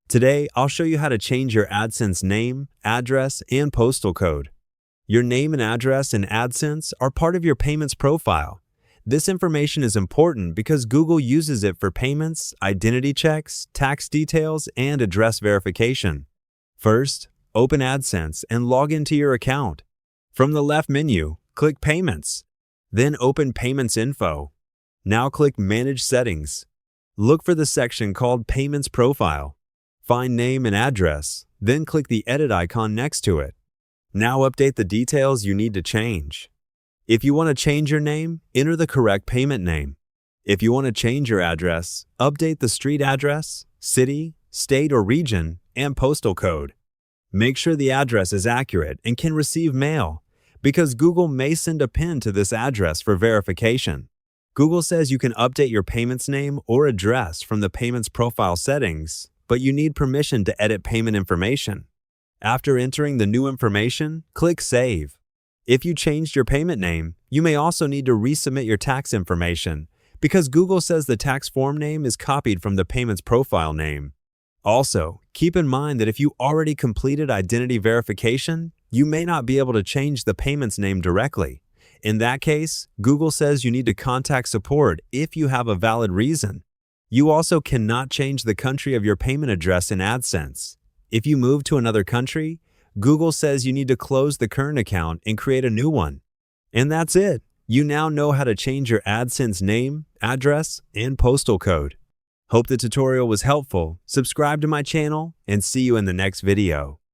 Today, I'll show you how to change your AdSense name, address, and postal code. Your name and address in AdSense are part of your payments profile. This information is important because Google uses it for payments, identity checks, tax details, and address verification. First, open AdSense and log into your account. From the left menu, click Payments. Then open Payments Info. Now click Manage Settings. Look for the section called Payments Profile. Find name and address, then click the edit icon next to it. Now update the details you need to change. If you want to change your name, enter the correct payment name. If you want to change your address, update the street address, city, state or region, and postal code. Make sure the address is accurate and can receive mail, because Google may send a PIN to this address for verification. Google says you can update your payments name or address from the payments profile settings, but you need permission to edit payment information. After entering the new information, click Save. If you changed your payment name, you may also need to resubmit your tax information because Google says the tax form name is copied from the payments profile name. Also, keep in mind that if you already completed identity verification, you may not be able to change the payments name directly. In that case, Google says you need to contact support if you have a valid reason. You also cannot change the country of your payment address in AdSense. If you move to another country, Google says you need to close the current account and create a new one. And that's it. You now know how to change your AdSense name, address, and postal code. Hope the tutorial was helpful. Subscribe to my channel and see you in the next video.